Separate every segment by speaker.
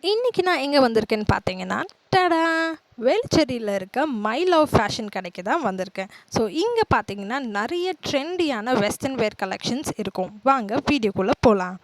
Speaker 1: இன்னைக்கு நான் எங்கே வந்திருக்கேன்னு பார்த்தீங்கன்னா, டடா! வேளச்சேரியில இருக்க மை லவ் ஃபேஷன் கடைக்கு தான் வந்திருக்கேன். ஸோ இங்கே பார்த்தீங்கன்னா நிறைய ட்ரெண்டியான வெஸ்டர்ன் வேர் கலெக்ஷன்ஸ் இருக்கும். வாங்க வீடியோக்குள்ளே போகலாம்.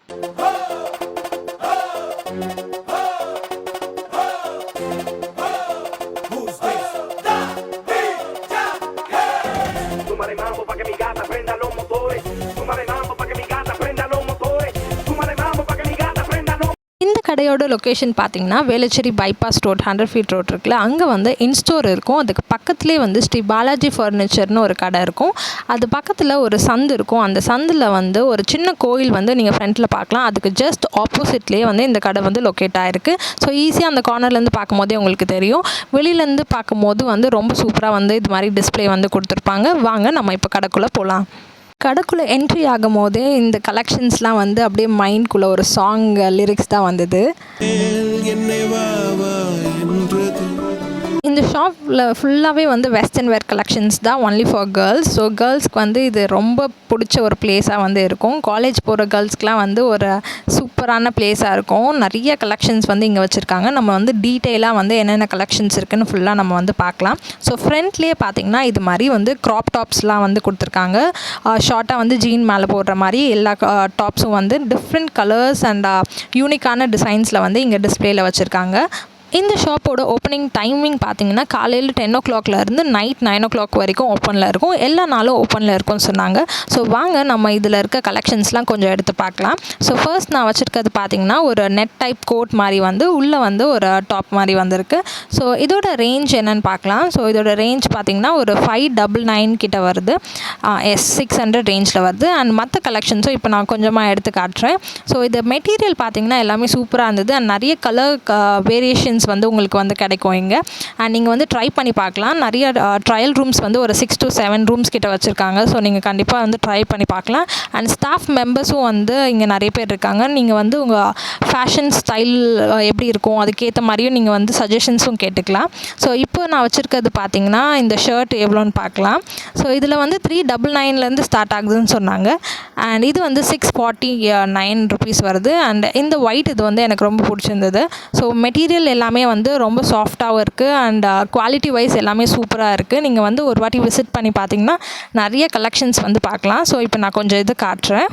Speaker 2: Súmale mambo pa' que mi gata prenda los motores. Súmale mambo pa' que mi gata prenda los motores. Súmale mambo pa' que mi gata prenda los.
Speaker 1: இந்த கடையோட லொக்கேஷன் பார்த்தீங்கன்னா Velachery bypass road 100 feet road இருக்குல்ல, அங்கே வந்து in-store இருக்கும். அதுக்கு பக்கத்துலேயே வந்து ஸ்ரீ பாலாஜி ஃபர்னிச்சர்னு ஒரு கடை இருக்கும். அது பக்கத்தில் ஒரு சந்து இருக்கும். அந்த சந்தில் வந்து ஒரு சின்ன கோயில் வந்து நீங்கள் ஃப்ரண்ட்டில் பார்க்கலாம். அதுக்கு ஜஸ்ட் ஆப்போசிட்லேயே வந்து இந்த கடை வந்து லொக்கேட் ஆகிருக்கு. ஸோ ஈஸியாக அந்த கார்னர்லேருந்து பார்க்கும்போதே உங்களுக்கு தெரியும். வெளியிலேருந்து பார்க்கும்போது வந்து ரொம்ப சூப்பராக வந்து இது மாதிரி டிஸ்பிளே வந்து கொடுத்துருப்பாங்க. வாங்க நம்ம இப்போ கடைக்குள்ளே போகலாம். கடைக்குள்ளே என்ட்ரி ஆகும் போதே இந்த கலெக்ஷன்ஸ்லாம் வந்து அப்படியே மைண்ட்குள்ளே ஒரு சாங் லிரிக்ஸ் தான் வந்தது. இந்த ஷாப்பில் ஃபுல்லாகவே வந்து வெஸ்டர்ன் வேர் கலெக்ஷன்ஸ் தான், ஒன்லி ஃபார் கேர்ள்ஸ். ஸோ கேர்ள்ஸ்க்கு வந்து இது ரொம்ப பிடிச்ச ஒரு பிளேஸாக வந்து இருக்கும். காலேஜ் போகிற கேர்ள்ஸ்க்குலாம் வந்து ஒரு சூப்பரான பிளேஸாக இருக்கும். நிறைய கலெக்ஷன்ஸ் வந்து இங்கே வச்சுருக்காங்க. நம்ம வந்து டீட்டெயிலாக வந்து என்னென்ன கலெக்ஷன்ஸ் இருக்குதுன்னு ஃபுல்லாக நம்ம வந்து பார்க்கலாம். ஸோ ஃப்ரண்ட்லேயே பார்த்திங்கன்னா இது மாதிரி வந்து க்ராப் டாப்ஸ்லாம் வந்து கொடுத்துருக்காங்க. ஷார்ட்டாக வந்து ஜீன் மேலே போடுற மாதிரி எல்லா டாப்ஸும் வந்து டிஃப்ரெண்ட் கலர்ஸ் அண்ட் யூனிக்கான டிசைன்ஸில் வந்து இங்கே டிஸ்பிளேயில் வச்சுருக்காங்க. இந்த ஷாப்போட ஓப்பனிங் டைமிங் பார்த்தீங்கன்னா காலையில் 10 o'clockலேருந்து நைட் 9 o'clock வரைக்கும் ஓப்பனில் இருக்கும். எல்லா நாளும் ஓப்பனில் இருக்கும்னு சொன்னாங்க. ஸோ வாங்க நம்ம இதில் இருக்க கலெக்ஷன்ஸ்லாம் கொஞ்சம் எடுத்து பார்க்கலாம். ஸோ ஃபர்ஸ்ட் நான் வச்சுருக்கிறது பார்த்தீங்கன்னா ஒரு நெட் டைப் கோட் மாதிரி வந்து உள்ளே வந்து ஒரு டாப் மாதிரி வந்திருக்கு. ஸோ இதோட ரேஞ்ச் என்னென்னு பார்க்கலாம். ஸோ இதோட ரேஞ்ச் பார்த்தீங்கன்னா ஒரு 599 கிட்ட வருது. 600 ரேஞ்சில் வருது. அண்ட் மற்ற கலெக்ஷன்ஸும் இப்போ நான் கொஞ்சமாக எடுத்து காட்டுறேன். ஸோ இது மெட்டீரியல் பார்த்தீங்கன்னா எல்லாமே சூப்பராக இருந்தது. அண்ட் நிறைய கலர் வேரியேஷன்ஸ் வந்து உங்களுக்கு வந்து கிடைக்கும் இங்கே. அண்ட் நீங்கள் வந்து ட்ரை பண்ணி பார்க்கலாம். நிறைய ட்ரையல் ரூம்ஸ் வந்து ஒரு 6 to 7 ரூம்ஸ் கிட்ட வச்சுருக்காங்க. ஸோ நீங்கள் கண்டிப்பாக வந்து ட்ரை பண்ணி பார்க்கலாம். அண்ட் ஸ்டாஃப் மெம்பர்ஸும் வந்து இங்கே நிறைய பேர் இருக்காங்க. நீங்கள் வந்து உங்கள் ஃபேஷன் ஸ்டைல் எப்படி இருக்கும் அதுக்கேற்ற மாதிரியும் நீங்கள் வந்து சஜஷன்ஸும் கேட்டுக்கலாம். ஸோ இப்போ நான் வச்சுருக்கிறது பார்த்தீங்கன்னா இந்த ஷர்ட் எவ்வளோன்னு பார்க்கலாம். ஸோ இதில் வந்து 399 ஸ்டார்ட் ஆகுதுன்னு சொன்னாங்க. அண்ட் இது வந்து 649 ருபீஸ் வருது. அண்ட் இந்த ஒயிட் இது வந்து எனக்கு ரொம்ப பிடிச்சிருந்தது. ஸோ மெட்டீரியல் எல்லாமே வந்து ரொம்ப சாஃப்டாகவும் இருக்குது. அண்ட் குவாலிட்டி வைஸ் எல்லாமே சூப்பராக இருக்குது. நீங்கள் வந்து ஒரு வாட்டி விசிட் பண்ணி பார்த்தீங்கன்னா நிறைய கலெக்ஷன்ஸ் வந்து பார்க்கலாம். ஸோ இப்போ நான் கொஞ்சம் இது காட்டுறேன்.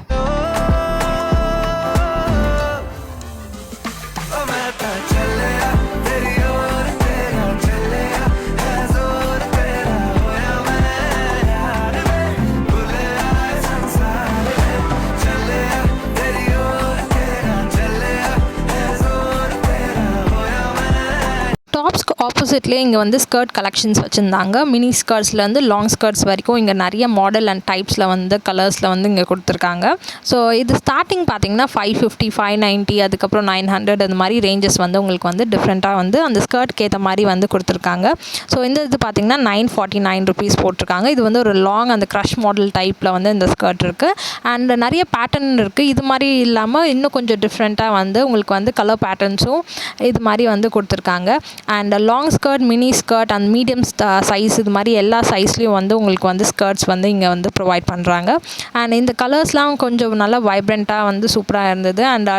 Speaker 1: டாப்ஸ்க்கு ஆப்போசிட்லேயே இங்கே வந்து ஸ்கர்ட் கலெக்ஷன்ஸ் வச்சுருந்தாங்க. மினி ஸ்கர்ட்ஸ்லேருந்து லாங் ஸ்கர்ட்ஸ் வரைக்கும் இங்கே நிறைய மாடல் அண்ட் டைப்ஸில் வந்து கலர்ஸில் வந்து இங்கே கொடுத்துருக்காங்க. ஸோ இது ஸ்டார்டிங் பார்த்தீங்கன்னா 550, 590, அதுக்கப்புறம் 900 அந்த மாதிரி ரேஞ்சஸ் வந்து உங்களுக்கு வந்து டிஃப்ரெண்ட்டாக வந்து அந்த ஸ்கர்ட்க்கு ஏற்ற மாதிரி வந்து கொடுத்துருக்காங்க. ஸோ இந்த இது பார்த்தீங்கன்னா 949 ருபீஸ் போட்டிருக்காங்க. இது வந்து ஒரு லாங் அந்த க்ரஷ் மாடல் டைப்பில் வந்து இந்த ஸ்கர்ட் இருக்குது. அண்ட் நிறைய பேட்டர்ன் இருக்குது. இது மாதிரி இல்லாமல் இன்னும் கொஞ்சம் டிஃப்ரெண்ட்டாக வந்து உங்களுக்கு வந்து கலர் பேட்டர்ன்ஸும் இது மாதிரி வந்து கொடுத்துருக்காங்க. And long skirt, mini skirt and medium size இது மாதிரி எல்லா சைஸ்லேயும் வந்து உங்களுக்கு வந்து ஸ்கர்ட்ஸ் வந்து இங்கே வந்து ப்ரொவைட் பண்ணுறாங்க. அண்ட் இந்த கலர்ஸ்லாம் கொஞ்சம் நல்லா வைப்ரண்ட்டாக வந்து சூப்பராக இருந்தது. அண்ட்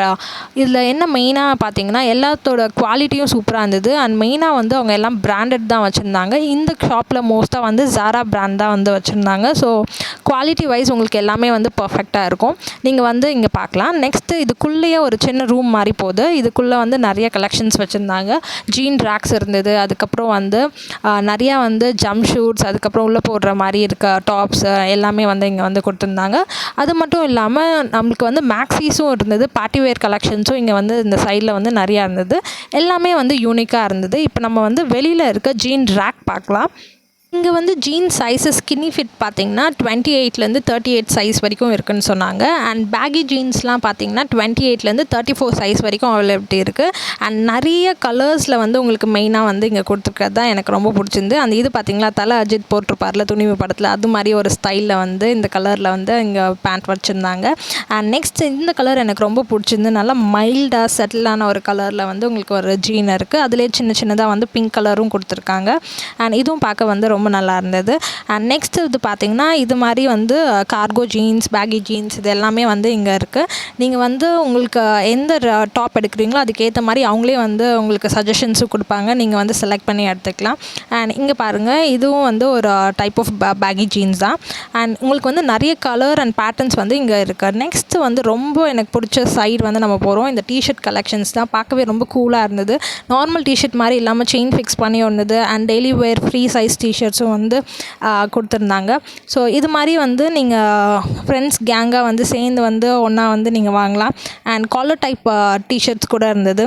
Speaker 1: இதில் என்ன மெயினாக பார்த்தீங்கன்னா எல்லாத்தோட குவாலிட்டியும் சூப்பராக இருந்தது. அண்ட் மெயினாக வந்து அவங்க எல்லாம் பிராண்டட் தான் வச்சுருந்தாங்க. இந்த ஷாப்பில் மோஸ்ட்டாக வந்து ஜாரா பிராண்ட் தான் வந்து வச்சுருந்தாங்க. ஸோ குவாலிட்டி வைஸ் உங்களுக்கு எல்லாமே வந்து பர்ஃபெக்டாக இருக்கும். நீங்கள் வந்து இங்கே பார்க்கலாம். நெக்ஸ்ட்டு இதுக்குள்ளேயே ஒரு சின்ன ரூம் மாதிரி போகுது. இதுக்குள்ளே வந்து நிறைய கலெக்ஷன்ஸ் வச்சுருந்தாங்க. ஜீன் ரேக்ஸ் இருந்தது. அதுக்கப்புறம் வந்து நிறையா வந்து ஜம்ப் ஷூட்ஸ், அதுக்கப்புறம் உள்ளே போடுற மாதிரி இருக்க டாப்ஸ் எல்லாமே வந்து இங்கே வந்து கொடுத்துருந்தாங்க. அது மட்டும் இல்லாமல் நம்மளுக்கு வந்து மேக்ஸீஸும் இருந்தது. பார்ட்டிவேர் கலெக்ஷன்ஸும் இங்கே வந்து இந்த சைடில் வந்து நிறையா இருந்தது. எல்லாமே வந்து யூனிக்காக இருந்தது. இப்போ நம்ம வந்து வெளியில் இருக்க ஜீன் ரேக் பார்க்கலாம். இங்கே வந்து ஜீன் சைஸஸ் ஸ்கின்னி ஃபிட் பார்த்தீங்கன்னா 28லேருந்து 38 சைஸ் வரைக்கும் இருக்குதுன்னு சொன்னாங்க. அண்ட் பேகி ஜீன்ஸ்லாம் பார்த்தீங்கன்னா 28லேருந்து 34 சைஸ் வரைக்கும் அவைலபிலிட்டி இருக்குது. அண்ட் நிறைய கலர்ஸில் வந்து உங்களுக்கு மெயினாக வந்து இங்கே கொடுத்துருக்கிறது தான் எனக்கு ரொம்ப பிடிச்சிருந்து. அந்த இது பார்த்தீங்களா, தலை அஜித் போட்டிருப்பார்ல துணிவு படத்தில், அது மாதிரி ஒரு ஸ்டைலில் வந்து இந்த கலரில் வந்து இங்கே பேண்ட் வச்சுருந்தாங்க. அண்ட் நெக்ஸ்ட் இந்த கலர் எனக்கு ரொம்ப பிடிச்சிருந்து. நல்லா மைல்டாக செட்டிலான ஒரு கலரில் வந்து உங்களுக்கு ஒரு ஜீன் இருக்குது. அதிலே சின்ன சின்னதாக வந்து பிங்க் கலரும் கொடுத்துருக்காங்க. அண்ட் இதுவும் பார்க்க வந்து ரொம்ப ரொம்ப நல்லா இருந்தது. அண்ட் நெக்ஸ்ட் இது பார்த்திங்கன்னா இது மாதிரி வந்து கார்கோ ஜீன்ஸ், பேகி ஜீன்ஸ் இது எல்லாமே வந்து இங்கே இருக்குது. நீங்கள் வந்து உங்களுக்கு எந்த டாப் எடுக்கிறீங்களோ அதுக்கேற்ற மாதிரி அவங்களே வந்து உங்களுக்கு சஜஷன்ஸும் கொடுப்பாங்க. நீங்கள் வந்து செலக்ட் பண்ணி எடுத்துக்கலாம். அண்ட் இங்கே பாருங்கள், இதுவும் வந்து ஒரு டைப் ஆஃப் பேகி ஜீன்ஸ் தான். அண்ட் உங்களுக்கு வந்து நிறைய கலர் அண்ட் பேட்டர்ன்ஸ் வந்து இங்கே இருக்குது. நெக்ஸ்ட்டு வந்து ரொம்ப எனக்கு பிடிச்ச சைடு வந்து நம்ம போகிறோம். இந்த டிஷர்ட் கலெக்ஷன்ஸ் தான் பார்க்கவே ரொம்ப கூலாக இருந்தது. நார்மல் டிஷர்ட் மாதிரி இல்லாமல் செயின் ஃபிக்ஸ் பண்ணி ஒன்றுது and daily wear free size டிஷர்ட்ஸும் வந்து கொடுத்துருந்தாங்க. ஸோ இது மாதிரி வந்து நீங்கள் ஃப்ரெண்ட்ஸ் கேங்காக வந்து சேர்ந்து வந்து ஒன்றா வந்து நீங்கள் வாங்கலாம். அண்ட் காலர் டைப் டிஷர்ட்ஸ் கூட இருந்தது.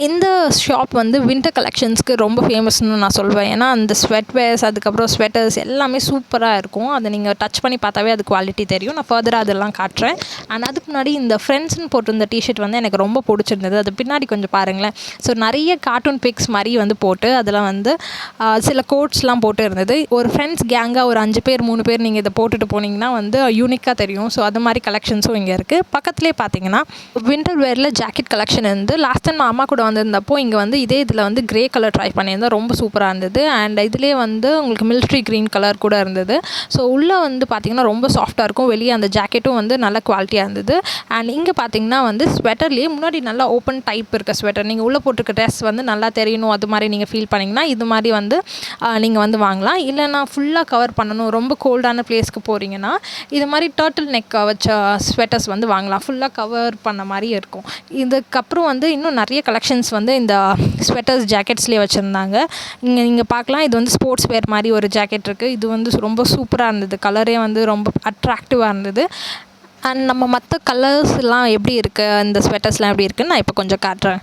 Speaker 1: இந்த ஷாப் வந்து வின்டர் கலெக்ஷன்ஸ்க்கு ரொம்ப ஃபேமஸ்னு நான் சொல்வேன். ஏன்னா அந்த ஸ்வெட்வேர்ஸ் அதுக்கப்புறம் ஸ்வெட்டர்ஸ் எல்லாமே சூப்பராக இருக்கும். அதை நீங்கள் டச் பண்ணி பார்த்தாவே அது குவாலிட்டி தெரியும். நான் ஃபர்தராக அதெல்லாம் காட்டுறேன். அண்ட் அதுக்கு முன்னாடி இந்த ஃப்ரெண்ட்ஸ்னு போட்டிருந்த டிஷர்ட் வந்து எனக்கு ரொம்ப பிடிச்சிருந்தது. அது பின்னாடி கொஞ்சம் பாருங்களேன். ஸோ நிறைய கார்ட்டூன் பிக்ஸ் மாதிரி வந்து போட்டு அதில் வந்து சில கோட்ஸ்லாம் போட்டு இருந்தது. ஒரு ஃப்ரெண்ட்ஸ் கேங்காக ஒரு 5 பேர் 3 பேர் நீங்கள் இதை போட்டுட்டு போனீங்கன்னா வந்து யூனிக்காக தெரியும். ஸோ அது மாதிரி கலெக்ஷன்ஸும் இங்கே இருக்குது. பக்கத்துலேயே பார்த்தீங்கன்னா வின்டர் வேரில் ஜாக்கெட் கலெக்ஷன் இருந்து லாஸ்ட் டைம் அம்மா கூட வந்திருந்தப்போ இங்கே வந்து இதே இதில் வந்து கிரே கலர் ட்ரை பண்ணியிருந்தேன். ரொம்ப சூப்பராக இருந்தது. அண்ட் இதுலேயே வந்து உங்களுக்கு மிலிட்ரி க்ரீன் கலர் கூட இருந்தது. ஸோ உள்ளே வந்து பார்த்திங்கன்னா ரொம்ப சாஃப்டாக இருக்கும். வெளியே அந்த ஜாக்கெட்டும் வந்து நல்ல குவாலிட்டியாக இருந்தது. அண்ட் இங்கே பார்த்திங்கன்னா வந்து ஸ்வெட்டர்லேயே முன்னாடி நல்லா ஓப்பன் டைப் இருக்க ஸ்வெட்டர், நீங்கள் உள்ளே போட்டிருக்க ட்ரெஸ் வந்து நல்லா தெரியணும் அது மாதிரி நீங்கள் ஃபீல் பண்ணிங்கன்னா இது மாதிரி வந்து நீங்கள் வந்து வாங்கலாம். இல்லைனா ஃபுல்லாக கவர் பண்ணணும், ரொம்ப கோல்டான பிளேஸ்க்கு போகிறீங்கன்னா இது மாதிரி டர்ட்டில் நெக் வச்ச ஸ்வெட்டர்ஸ் வந்து வாங்கலாம். ஃபுல்லாக கவர் பண்ண மாதிரி இருக்கும். இதுக்கப்புறம் வந்து இன்னும் நிறைய கலெக்ஷன்ஸ் வந்து இந்த ஸ்வெட்டர்ஸ் ஜாக்கெட்ஸ்லேயே வச்சுருந்தாங்க. நீங்கள் பார்க்கலாம், இது வந்து ஸ்போர்ட்ஸ் வேர் மாதிரி ஒரு ஜாக்கெட் இருக்குது. இது வந்து ரொம்ப சூப்பராக இருந்தது. கலரே வந்து ரொம்ப அட்ராக்டிவாக இருந்தது. அண்ட் நம்ம மற்ற கலர்ஸ்லாம் எப்படி இருக்குது, இந்த ஸ்வெட்டர்ஸ்லாம் எப்படி இருக்குன்னு நான் இப்போ கொஞ்சம் காட்டுறேன்.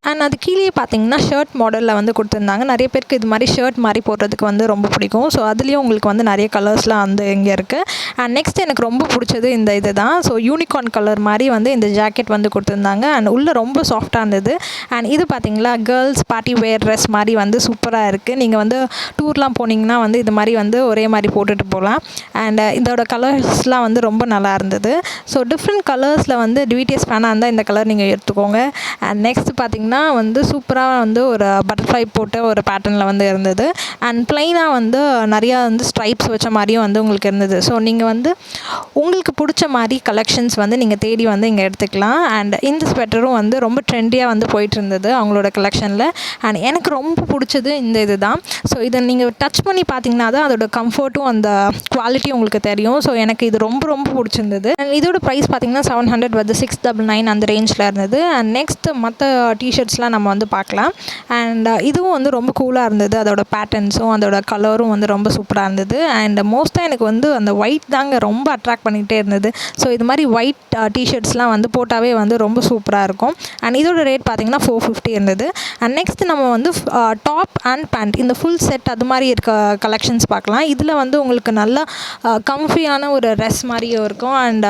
Speaker 1: அண்ட் அது கீழே பார்த்தீங்கன்னா ஷர்ட் மாடலில் வந்து கொடுத்துருந்தாங்க. நிறைய பேருக்கு இது மாதிரி ஷர்ட் மாதிரி போடுறதுக்கு வந்து ரொம்ப பிடிக்கும். ஸோ அதுலேயும் உங்களுக்கு வந்து நிறைய கலர்ஸ்லாம் வந்து இங்கே இருக்குது. அண்ட் நெக்ஸ்ட் எனக்கு ரொம்ப பிடிச்சது இந்த இது தான். ஸோ யூனிகார்ன் கலர் மாதிரி வந்து இந்த ஜாக்கெட் வந்து கொடுத்துருந்தாங்க. அண்ட் உள்ளே ரொம்ப சாஃப்டாக இருந்தது. அண்ட் இது பார்த்தீங்களா கேர்ள்ஸ் பார்ட்டி வேர் ட்ரெஸ் மாதிரி வந்து சூப்பராக இருக்குது. நீங்கள் வந்து டூர்லாம் போனீங்கன்னா வந்து இது மாதிரி வந்து ஒரே மாதிரி போட்டுட்டு போகலாம். அண்ட் இதோட கலர்ஸ்லாம் வந்து ரொம்ப நல்லா இருந்தது. ஸோ டிஃப்ரெண்ட் கலர்ஸில் வந்து டிவிடிஎஸ் ஃபேனாக இருந்தால் இந்த கலர் நீங்கள் எடுத்துக்கோங்க. அண்ட் நெக்ஸ்ட் பார்த்தீங்கன்னா வந்து சூப்பராக வந்து ஒரு பட்டர்ஃப்ளை போட்ட ஒரு பேட்டர்னில் வந்து இருந்தது. அண்ட் ப்ளைனாக வந்து நிறையா வந்து ஸ்ட்ரைப்ஸ் வச்ச மாதிரியும் வந்து உங்களுக்கு இருந்தது. ஸோ நீங்கள் வந்து உங்களுக்கு பிடிச்ச மாதிரி கலெக்ஷன்ஸ் வந்து நீங்கள் தேடி வந்து இங்கே எடுத்துக்கலாம். அண்ட் இந்த ஸ்வெட்டரும் வந்து ரொம்ப ட்ரெண்டியாக வந்து போயிட்டு இருந்தது அவங்களோட கலெக்ஷனில். அண்ட் எனக்கு ரொம்ப பிடிச்சது இந்த இது தான். ஸோ இதை நீங்கள் டச் பண்ணி பார்த்தீங்கன்னா தான் அதோட கம்ஃபர்ட்டும் அந்த குவாலிட்டியும் உங்களுக்கு தெரியும். ஸோ எனக்கு இது ரொம்ப ரொம்ப பிடிச்சிருந்தது. அண்ட் இதோட ப்ரைஸ் பார்த்தீங்கன்னா 700 வந்து 699 அந்த ரேஞ்சில் இருந்தது. அண்ட் நெக்ஸ்ட் மற்ற டிஷர்ட்ஸ்லாம் நம்ம வந்து பார்க்கலாம். அண்ட் இதுவும் வந்து ரொம்ப கூலாக இருந்தது. அதோட பேட்டர்ன்ஸும் அதோட கலரும் வந்து ரொம்ப சூப்பராக இருந்தது. அண்ட் மோஸ்ட்டாக எனக்கு வந்து அந்த ஒயிட் தாங்க ரொம்ப அட்ராக்ட் பண்ணிகிட்டே இருந்தது. ஸோ இது மாதிரி ஒயிட் டிஷர்ட்ஸ்லாம் வந்து போட்டாவே வந்து ரொம்ப சூப்பராக இருக்கும். அண்ட் இதோட ரேட் பார்த்திங்கன்னா 450 இருந்தது. அண்ட் நெக்ஸ்ட் நம்ம வந்து டாப் அண்ட் பேண்ட் இந்த ஃபுல் செட் அது மாதிரி இருக்க கலெக்ஷன்ஸ் பார்க்கலாம். இதில் வந்து உங்களுக்கு நல்லா கம்ஃபியான ஒரு ட்ரெஸ் மாதிரியும் இருக்கும். அண்ட்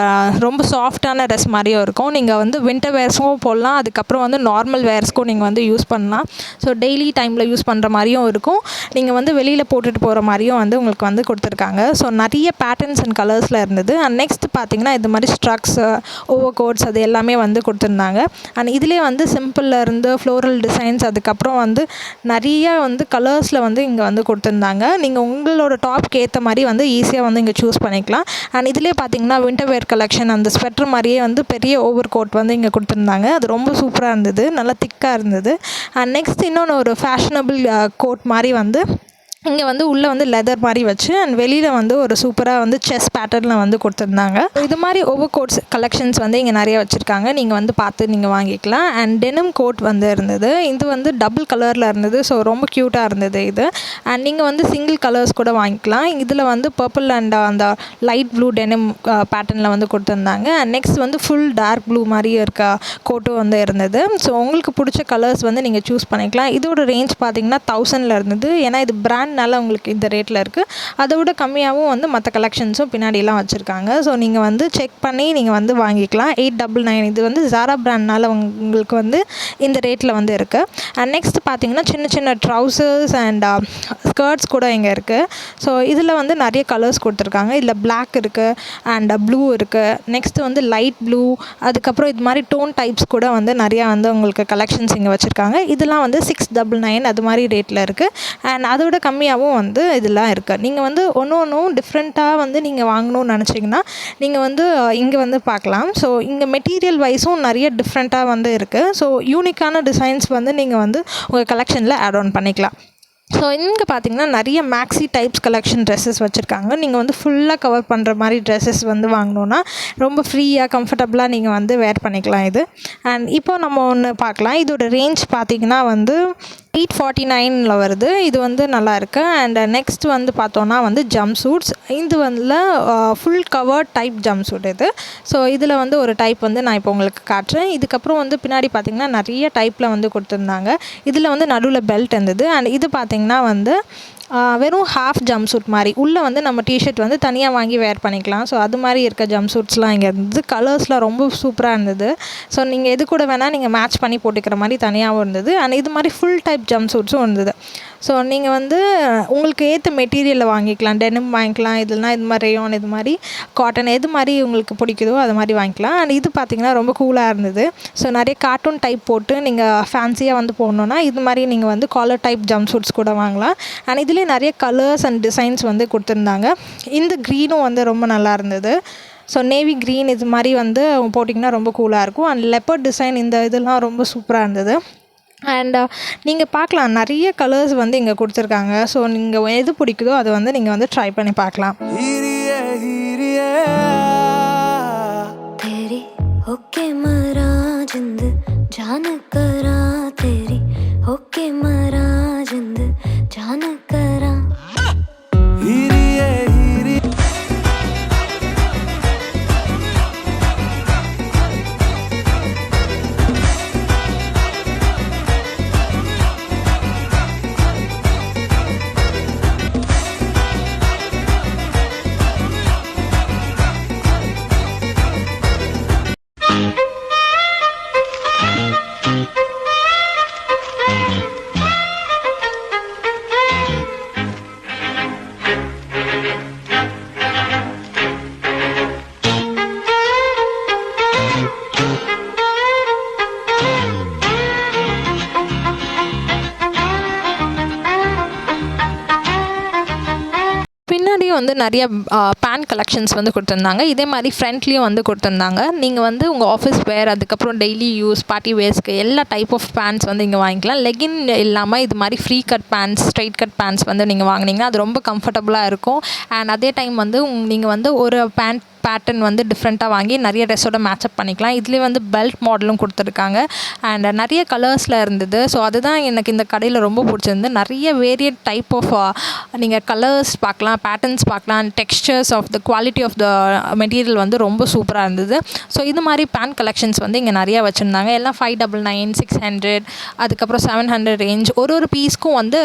Speaker 1: ரொம்ப சாஃப்டான ட்ரெஸ் மாதிரியும் இருக்கும். நீங்கள் வந்து வின்டர் வேர்ஸும் போடலாம். அதுக்கப்புறம் வந்து நார்மல் வேர்ஸ்க்கும் நீங்கள் வந்து யூஸ் பண்ணலாம். ஸோ டெய்லி டைமில் யூஸ் பண்ணுற மாதிரியும் இருக்கும். நீங்கள் வந்து வெளியில் போட்டுட்டு போகிற மாதிரியும் வந்து உங்களுக்கு வந்து கொடுத்துருக்காங்க. ஸோ நிறைய பேட்டர்ன்ஸ் அண்ட் கலர்ஸில் இருந்தது. அண்ட் நெக்ஸ்ட் பார்த்தீங்கன்னா இது மாதிரி ஸ்ட்ரக்ஸ், ஓவர் கோட்ஸ் அது எல்லாமே வந்து கொடுத்துருந்தாங்க. அண்ட் இதிலே வந்து சிம்பிளில் இருந்து ஃப்ளோரல் டிசைன்ஸ் அதுக்கப்புறம் வந்து நிறைய வந்து கலர்ஸில் வந்து இங்கே வந்து கொடுத்துருந்தாங்க. நீங்கள் உங்களோட டாப்க்கு ஏற்ற மாதிரி வந்து ஈஸியாக வந்து இங்கே சூஸ் பண்ணிக்கலாம். அண்ட் இதிலே பார்த்தீங்கன்னா வின்டர் வேர் கலெக்ஷன் அந்த ஸ்வெட்டர் மாதிரியே வந்து பெரிய ஓவர் கோட் வந்து இங்கே கொடுத்துருந்தாங்க. அது ரொம்ப சூப்பராக இருந்தது, நல்லா திக்காக இருந்தது. அண்ட் நெக்ஸ்ட் இன்னொன்று ஒரு ஃபேஷனபிள் கோட் மாதிரி வந்து இங்கே வந்து உள்ளே வந்து லெதர் மாதிரி வச்சு அண்ட் வெளியில் வந்து ஒரு சூப்பராக வந்து செஸ் பேட்டர்னில் வந்து கொடுத்துருந்தாங்க. இது மாதிரி ஓவர் கோட்ஸ் கலெக்ஷன்ஸ் வந்து இங்கே நிறைய வச்சுருக்காங்க. நீங்கள் வந்து பார்த்து நீங்கள் வாங்கிக்கலாம். அண்ட் டெனிம் கோட் வந்து இருந்தது. இது வந்து டபுள் கலரில் இருந்தது. ஸோ ரொம்ப க்யூட்டாக இருந்தது இது. அண்ட் நீங்கள் வந்து சிங்கிள் கலர்ஸ் கூட வாங்கிக்கலாம். இதில் வந்து பர்பிள் அண்ட் அந்த லைட் ப்ளூ டெனிம் பேட்டர்னில் வந்து கொடுத்துருந்தாங்க. அண்ட் நெக்ஸ்ட் வந்து ஃபுல் டார்க் ப்ளூ மாதிரி இருக்க கோட்டும் வந்து இருந்தது. ஸோ உங்களுக்கு பிடிச்ச கலர்ஸ் வந்து நீங்கள் சூஸ் பண்ணிக்கலாம். இதோட ரேஞ்ச் பார்த்தீங்கன்னா 1000 இருந்தது. ஏன்னா இது பிராண்ட் பிராண்ட்னால உங்களுக்கு இந்த ரேட்டில் இருக்குது. அதை விட கம்மியாகவும் வந்து மற்ற கலெக்ஷன்ஸும் பின்னாடிலாம் வச்சுருக்காங்க. ஸோ நீங்கள் வந்து செக் பண்ணி நீங்கள் வந்து வாங்கிக்கலாம். 899 இது வந்து ஜாரா பிராண்ட்னால உங்களுக்கு வந்து இந்த ரேட்டில் வந்து இருக்குது. அண்ட் நெக்ஸ்ட் பார்த்தீங்கன்னா சின்ன சின்ன ட்ரௌசர்ஸ் அண்ட் ஸ்கர்ட்ஸ் கூட இங்கே இருக்குது. ஸோ இதில் வந்து நிறைய கலர்ஸ் கொடுத்துருக்காங்க. இதில் பிளாக் இருக்குது அண்ட் ப்ளூ இருக்குது. நெக்ஸ்ட்டு வந்து லைட் ப்ளூ, அதுக்கப்புறம் இது மாதிரி டோன் டைப்ஸ் கூட வந்து நிறையா வந்து உங்களுக்கு கலெக்ஷன்ஸ் இங்கே வச்சுருக்காங்க. இதெல்லாம் வந்து 699 அது மாதிரி ரேட்டில் இருக்குது. அண்ட் அதோட கம்மியாகவும் வந்து இதெல்லாம் இருக்குது. நீங்கள் வந்து ஒன்றும் டிஃப்ரெண்ட்டாக வந்து நீங்கள் வாங்கணும்னு நினச்சிங்கன்னா நீங்கள் வந்து இங்கே வந்து பார்க்கலாம். ஸோ இங்கே மெட்டீரியல் வைஸும் நிறைய டிஃப்ரெண்ட்டாக வந்து இருக்குது. ஸோ யூனிக்கான டிசைன்ஸ் வந்து நீங்கள் வந்து உங்கள் கலெக்ஷனில் ஆட் ஆன் பண்ணிக்கலாம். ஸோ இங்கே பார்த்தீங்கன்னா நிறைய மேக்ஸி டைப்ஸ் கலெக்ஷன் ட்ரெஸ்ஸஸ் வச்சுருக்காங்க. நீங்கள் வந்து ஃபுல்லாக கவர் பண்ணுற மாதிரி ட்ரெஸ்ஸஸ் வந்து வாங்கினோன்னா ரொம்ப ஃப்ரீயாக கம்ஃபர்டபுளாக நீங்கள் வந்து வேர் பண்ணிக்கலாம் இது. அண்ட் இப்போ நம்ம ஒன்று பார்க்கலாம். இதோட ரேஞ்ச் பார்த்திங்கன்னா வந்து 849 வருது. இது வந்து நல்லாயிருக்கு. அண்ட் நெக்ஸ்ட் வந்து பார்த்தோன்னா வந்து ஜம்ப் சூட்ஸ். இது வந்து full covered type jump suit இது. ஸோ இதில் வந்து ஒரு டைப் வந்து நான் இப்போ உங்களுக்கு காட்டுறேன். இதுக்கப்புறம் வந்து பின்னாடி பார்த்திங்கன்னா நிறைய டைப்பில் வந்து கொடுத்துருந்தாங்க. இதில் வந்து நடுவில் பெல்ட் இருந்தது. அண்ட் இது பார்த்திங்கன்னா வந்து வெறும் ஹாஃப் ஜம்ப் சூட் மாதிரி உள்ளே வந்து நம்ம டிஷர்ட் வந்து தனியாக வாங்கி வேர் பண்ணிக்கலாம். ஸோ அது மாதிரி இருக்க ஜம்ப் சூட்ஸ்லாம் இங்கே இருந்தது. கலர்ஸ்லாம் ரொம்ப சூப்பராக இருந்தது. ஸோ நீங்கள் எது கூட வேணால் நீங்கள் மேட்ச் பண்ணி போட்டுக்கிற மாதிரி தனியாகவும் இருந்தது. அண்ட் இது மாதிரி ஃபுல் டைப் ஜம்ப் சூட்ஸும் இருந்தது. ஸோ நீங்கள் வந்து உங்களுக்கு ஏற்ற மெட்டீரியலில் வாங்கிக்கலாம். டெனிம் வாங்கிக்கலாம், இல்லைனா இது மாதிரி ரேயான், இது மாதிரி காட்டன், எது மாதிரி உங்களுக்கு பிடிக்குதோ அது மாதிரி வாங்கிக்கலாம். அண்ட் இது பார்த்திங்கன்னா ரொம்ப கூலாக இருந்தது. ஸோ நிறைய கார்ட்டூன் டைப் போட்டு நீங்கள் ஃபேன்சியாக வந்து போடணுன்னா இது மாதிரி நீங்கள் வந்து காலர் டைப் ஜம்ப் சூட்ஸ் கூட வாங்கலாம். அண்ட் இதுலேயே நிறைய கலர்ஸ் அண்ட் டிசைன்ஸ் வந்து கொடுத்துருந்தாங்க. இந்த க்ரீனும் வந்து ரொம்ப நல்லா இருந்தது. ஸோ நேவி க்ரீன் இது மாதிரி வந்து போட்டிங்கன்னா ரொம்ப கூலாக இருக்கும். அண்ட் லெப்பர்ட் டிசைன் இந்த இதெல்லாம் ரொம்ப சூப்பராக இருந்தது. அண்ட் நீங்கள் பார்க்கலாம் நிறைய கலர்ஸ் வந்து இங்கே கொடுத்துருக்காங்க. ஸோ நீங்கள் எது பிடிக்குதோ அதை வந்து நீங்கள் வந்து ட்ரை பண்ணி பார்க்கலாம். பின்னாடியும் வந்து நிறைய பேண்ட் கலெக்ஷன்ஸ் வந்து கொடுத்துருந்தாங்க. இதே மாதிரி ஃப்ரண்ட்லேயும் வந்து கொடுத்துருந்தாங்க. நீங்கள் வந்து உங்கள் ஆஃபீஸ் வேர், அதுக்கப்புறம் டெய்லி யூஸ், பார்ட்டி வேர்ஸ்க்கு எல்லா டைப் ஆஃப் பேண்ட்ஸ் வந்து இங்கே வாங்கிக்கலாம். லெகின் இல்லாமல் இது மாதிரி free cut pants, straight cut pants வந்து நீங்கள் வாங்கினீங்கன்னா அது ரொம்ப கம்ஃபர்டபுளாக இருக்கும். அண்ட் அதே டைம் வந்து நீங்கள் வந்து ஒரு பேட்டர்ன் வந்து டிஃப்ரெண்ட்டாக வாங்கி நிறைய ட்ரெஸ்ஸோட மேட்சப் பண்ணிக்கலாம். இதுலேயே வந்து பெல்ட் மாடலும் கொடுத்துருக்காங்க. அண்ட் நிறைய கலர்ஸில் இருந்தது. ஸோ அதுதான் எனக்கு இந்த கடையில் ரொம்ப பிடிச்சிருந்து. நிறைய வேரியட் டைப் ஆஃப் நீங்கள் கலர்ஸ் பார்க்கலாம், பேட்டர்ன்ஸ் பார்க்கலாம், textures of the quality of the material வந்து ரொம்ப சூப்பராக இருந்தது. ஸோ இது மாதிரி பேண்ட் கலெக்ஷன்ஸ் வந்து இங்கே நிறையா வச்சுருந்தாங்க. எல்லாம் 599, 600, அதுக்கப்புறம் 700 ரேஞ்ச். ஒரு பீஸ்க்கும் வந்து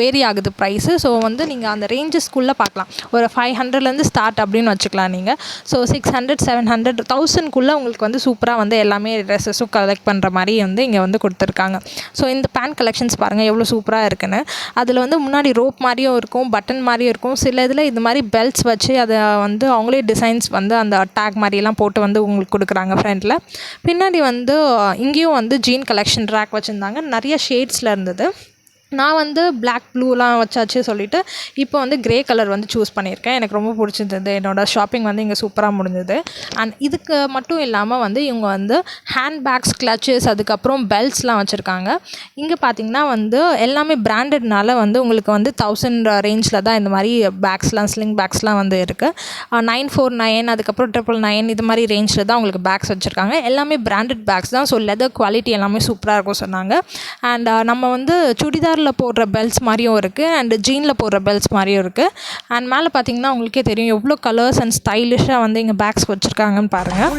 Speaker 1: வேரி ஆகுது ப்ரைஸு. ஸோ வந்து நீங்கள் அந்த ரேஞ்சஸ்க்குள்ளே பார்க்கலாம். ஒரு 500லேருந்து ஸ்டார்ட் அப்படின்னு வச்சுக்கலாம் நீங்கள். ஸோ 600, 700, 1000க்குள்ளே உங்களுக்கு வந்து சூப்பராக வந்து எல்லாமே ட்ரெஸ்ஸஸும் கலெக்ட் பண்ணுற மாதிரி வந்து இங்கே வந்து கொடுத்துருக்காங்க. ஸோ இந்த பேண்ட் கலெக்ஷன்ஸ் பாருங்கள் எவ்வளோ சூப்பராக இருக்குன்னு. அதில் வந்து முன்னாடி ரோப் மாதிரியும் இருக்கும், பட்டன் மாதிரியும் இருக்கும். சில இதில் இது மாதிரி பெல்ட்ஸ் வச்சு அதை வந்து அவங்களே டிசைன்ஸ் வந்து அந்த டேக் மாதிரிலாம் போட்டு வந்து உங்களுக்கு கொடுக்குறாங்க ஃப்ரண்ட்டில். பின்னாடி வந்து இங்கேயும் வந்து ஜீன் கலெக்ஷன் ரேக் வச்சுருந்தாங்க. நிறைய ஷேட்ஸில் இருந்தது. நான் வந்து பிளாக் ப்ளூலாம் வச்சாச்சு சொல்லிவிட்டு இப்போ வந்து க்ரே கலர் வந்து சூஸ் பண்ணியிருக்கேன். எனக்கு ரொம்ப பிடிச்சிருந்தது. என்னோடய ஷாப்பிங் வந்து இங்கே சூப்பராக முடிஞ்சது. அண்ட் இதுக்கு மட்டும் இல்லாமல் வந்து இவங்க வந்து ஹேண்ட் பேக்ஸ், கிளச்சஸ், அதுக்கப்புறம் பெல்ட்ஸ்லாம் வச்சுருக்காங்க. இங்கே பார்த்திங்கன்னா வந்து எல்லாமே பிராண்டட்னால வந்து உங்களுக்கு வந்து 1000 ரேஞ்சில் தான் இந்த மாதிரி பேக்ஸ்லாம், ஸ்லிங் பேக்ஸ்லாம் வந்து இருக்குது. 949, அதுக்கப்புறம் 999 இது மாதிரி ரேஞ்சில் தான் உங்களுக்கு பேக்ஸ் வச்சுருக்காங்க. எல்லாமே பிராண்டட் பேக்ஸ் தான். ஸோ லெதர் குவாலிட்டி எல்லாமே சூப்பராக இருக்கும் சொன்னாங்க. அண்ட் நம்ம வந்து சுடிதார் போடுற பெல்ட்ஸ் மாதிரியும் இருக்குது அண்ட் ஜீனில் போடுற பெல்ட்ஸ் மாதிரியும் இருக்குது. அண்ட் மேலே பார்த்தீங்கன்னா உங்களுக்கே தெரியும் எவ்வளோ கலர்ஸ் அண்ட் ஸ்டைலிஷாக வந்து இங்கே பேக்ஸ் வச்சுருக்காங்கன்னு பாருங்கள்.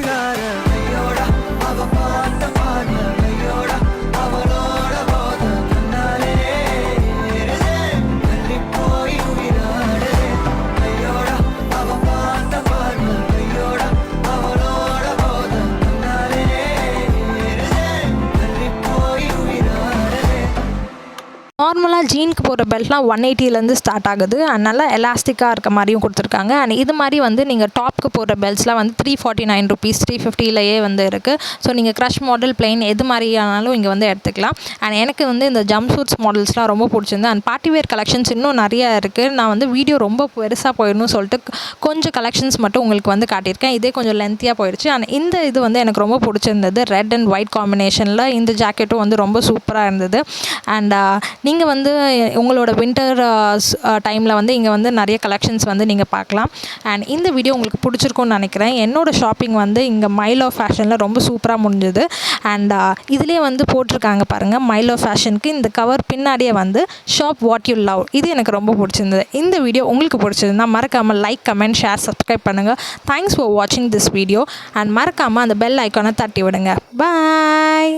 Speaker 1: நார்மலாக ஜீனுக்கு போகிற பெல்ட்லாம் 180லேருந்து ஸ்டார்ட் ஆகுது. அண்ட் நல்லா எலாஸ்டிக்காக இருக்க மாதிரியும் கொடுத்துருக்காங்க. அண்ட் இது மாதிரி வந்து நீங்கள் டாப்க்கு போகிற பெல்ட்ஸ்லாம் வந்து 349 ருபீஸ் 350லேயே வந்து இருக்குது. ஸோ நீங்கள் க்ரஷ் மாடல் பிளெயின் எது மாதிரியானாலும் இங்கே வந்து எடுத்துக்கலாம். அண்ட் எனக்கு வந்து இந்த ஜம்ப் சூட்ஸ் மாடல்ஸ்லாம் ரொம்ப பிடிச்சிருந்து. அண்ட் பார்ட்டி வேர் கலெக்ஷன்ஸ் இன்னும் நிறையா இருக்குது. நான் வந்து வீடியோ ரொம்ப பெருசாக போயிடணும்னு சொல்லிட்டு கொஞ்சம் கலெக்ஷன்ஸ் மட்டும் உங்களுக்கு வந்து காட்டியிருக்கேன். இதே கொஞ்சம் லென்த்தியாக போயிடுச்சு. அண்ட் இந்த இது வந்து எனக்கு ரொம்ப பிடிச்சிருந்தது. ரெட் அண்ட் ஒயிட் காம்பினேஷனில் இந்த ஜாக்கெட்டும் வந்து ரொம்ப சூப்பராக இருந்தது. அண்ட் நீங்கள் வந்து உங்களோட வின்டர் டைமில் வந்து இங்கே வந்து நிறைய கலெக்ஷன்ஸ் வந்து நீங்கள் பார்க்கலாம். அண்ட் இந்த வீடியோ உங்களுக்கு பிடிச்சிருக்கும்னு நினைக்கிறேன். என்னோடய ஷாப்பிங் வந்து இங்கே மைலோ ஃபேஷனில் ரொம்ப சூப்பராக முடிஞ்சது. அண்ட் இதுலேயே வந்து போட்டிருக்காங்க பாருங்கள், மைலோ ஃபேஷனுக்கு இந்த கவர் பின்னாடியே வந்து ஷாப் வாட் யூ லவ். இது எனக்கு ரொம்ப பிடிச்சிருந்தது. இந்த வீடியோ உங்களுக்கு பிடிச்சிருந்தா மறக்காமல் லைக், கமெண்ட், ஷேர், சப்ஸ்கிரைப் பண்ணுங்கள். தேங்க்ஸ் ஃபார் வாட்சிங் திஸ் வீடியோ. அண்ட் மறக்காமல் அந்த பெல் ஐக்கானை தட்டி விடுங்க. பாய்.